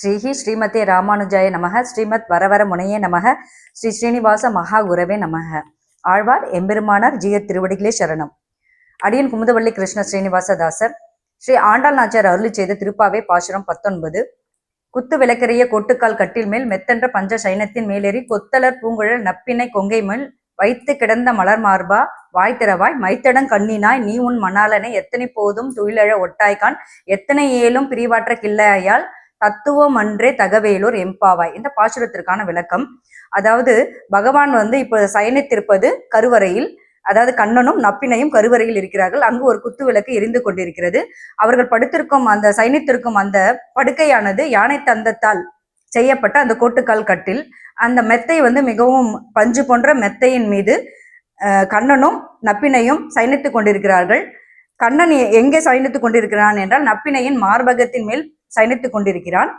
ஸ்ரீஹி ஸ்ரீமதே ராமானுஜாய நமக. ஸ்ரீமத் வரவர முனையே நமக. ஸ்ரீ ஸ்ரீனிவாச மகா குரவே நமக. ஆழ்வார் எம்பெருமானார் ஜீய திருவடிகளே சரணம். அடியன் குமுதவள்ளி கிருஷ்ண ஸ்ரீனிவாசதாசர் ஸ்ரீ ஆண்டாள் நாச்சியார் அருளி செய்த திருப்பாவை பாசுரம் 19. குத்து விளக்கரிய கோட்டுக்கால் கட்டில் மேல் மெத்தென்ற பஞ்ச சைனத்தின் மேலேறி கொத்தலர் பூங்குழல் நப்பினை கொங்கை மேல் வைத்து கிடந்த மலர் மார்பா வாய்த்திறவாய் மைத்தடங் கண்ணினாய் நீ உன் மணாலனை எத்தனை போதும் துயிலழ ஒட்டாய்கான் எத்தனை ஏலும் பிரிவாற்ற கிள்ளையால் தத்துவம் அன்றே தகவேலூர் எம்பாவாய். இந்த பாசுரத்திற்கான விளக்கம், அதாவது பகவான் இப்போ சயனித்திருப்பது கருவறையில், அதாவது கண்ணனும் நப்பினையும் கருவறையில் இருக்கிறார்கள். அங்கு ஒரு குத்து விளக்கு எரிந்து கொண்டிருக்கிறது. அவர்கள் படுத்திருக்கும் அந்த சயனித்திருக்கும் அந்த படுக்கையானது யானை தந்தத்தால் செய்யப்பட்ட அந்த கோட்டுக்கால் கட்டில். அந்த மெத்தை மிகவும் பஞ்சு போன்ற மெத்தையின் மீது கண்ணனும் நப்பினையும் சயனித்துக் கொண்டிருக்கிறார்கள். கண்ணன் எங்கே சயனித்துக் கொண்டிருக்கிறான் என்றால் நப்பினையின் மார்பகத்தின் மேல் சயனித்துக் கொண்டிருக்கிறான்.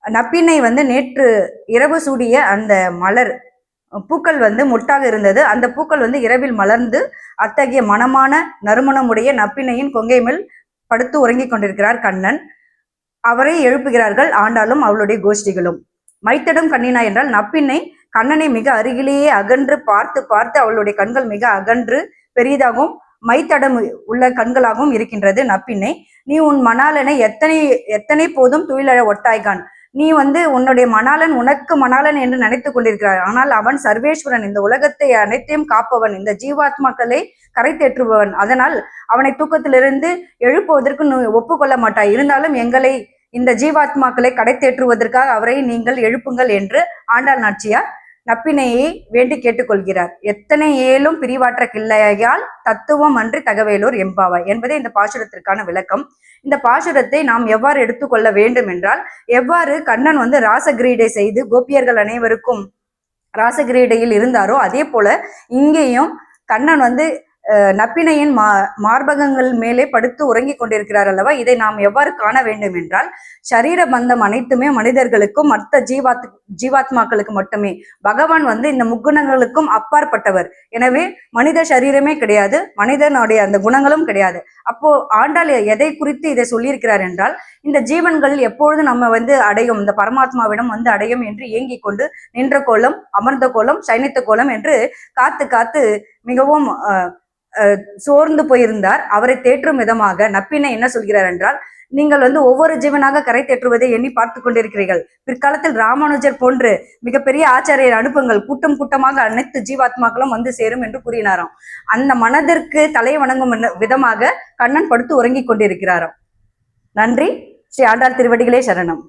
நப்பினை நேற்று இரவு சூடிய அந்த மலர் பூக்கள் முட்டாக இருந்தது. அந்த பூக்கள் இரவில் மலர்ந்து அத்தகைய மனமான நறுமணமுடைய நப்பினையின் கொங்கை மேல் படுத்து உறங்கிக் கொண்டிருக்கிறார் கண்ணன். அவரை எழுப்புகிறார்கள் ஆண்டாளும் அவளுடைய கோஷ்டிகளும். மைத்தடம் கண்ணினா என்றால் நப்பினை கண்ணனை மிக அருகிலேயே அகன்று பார்த்து பார்த்து அவளுடைய கண்கள் மிக அகன்று பெரிதாகவும் மைத்தடம் உள்ள கண்களாகவும் இருக்கின்றது நப்பினை. நீ உன் மணாலனை எத்தனை போதும் துயிலழ ஒட்டாய்கான். நீ உன்னுடைய மணாலன் உனக்கு மணாலன் என்று நினைத்து கொண்டிருக்கிறார். ஆனால் அவன் சர்வேஸ்வரன், இந்த உலகத்தை அனைத்தையும் காப்பவன், இந்த ஜீவாத்மாக்களை கரை தேற்றுபவன். அதனால் அவனை தூக்கத்திலிருந்து எழுப்புவதற்கு ஒப்புக்கொள்ள மாட்டாய். இருந்தாலும் எங்களை, இந்த ஜீவாத்மாக்களை கடை தேற்றுவதற்காக அவரை நீங்கள் எழுப்புங்கள் என்று ஆண்டாள் நாச்சியார் நப்பினையை வேண்டி கேட்டுக்கொள்கிறார். எத்தனை ஏலும் பிரிவாற்ற கிள்ளையால் தத்துவம் அன்றி தகவேலூர் எம்பாவாய் என்பதே இந்த பாசுரத்திற்கான விளக்கம். இந்த பாசுரத்தை நாம் எவ்வாறு எடுத்துக்கொள்ள வேண்டும் என்றால், எவ்வாறு கண்ணன் ராசகிரீடை செய்து கோபியர்கள் அனைவருக்கும் ராசகிரீடையில் இருந்தாரோ அதே போல இங்கேயும் கண்ணன் நப்பினையின் மார்பகங்கள் மேலே படுத்து உறங்கி கொண்டிருக்கிறார் அல்லவா. இதை நாம் எவ்வாறு காண வேண்டும் என்றால், சரீர பந்தம் அனைத்துமே மனிதர்களுக்கும் மற்ற ஜீவாத்மாக்களுக்கு மட்டுமே. பகவான் இந்த முக்குணங்களுக்கும் அப்பாற்பட்டவர். எனவே மனித சரீரமே கிடையாது, மனிதனுடைய அந்த குணங்களும் கிடையாது. அப்போ ஆண்டாள் எதை குறித்து இதை சொல்லியிருக்கிறார் என்றால், இந்த ஜீவன்கள் எப்பொழுது நம்ம அடையும், இந்த பரமாத்மாவிடம் அடையும் என்று ஏங்கிக் கொண்டு நின்ற கோலம், அமர்ந்த கோலம், சயனித்த கோலம் என்று காத்து காத்து மிகவும் சோர்ந்து போயிருந்தார். அவரை தேற்றும் விதமாக நப்பினை என்ன சொல்கிறார் என்றால், நீங்கள் ஒவ்வொரு ஜீவனாக கரை தேற்றுவதை எண்ணி பார்த்து கொண்டிருக்கிறீர்கள். பிற்காலத்தில் ராமானுஜர் போன்று மிகப்பெரிய ஆச்சாரியர் அனுப்புங்கள், கூட்டம் கூட்டமாக அனைத்து ஜீவாத்மாக்களும் சேரும் என்று கூறினாராம். அந்த மனதிற்கு தலை வணங்கும் விதமாக கண்ணன் படுத்து உறங்கி கொண்டிருக்கிறாராம். நன்றி. ஸ்ரீ ஆண்டாள் திருவடிகளே சரணம்.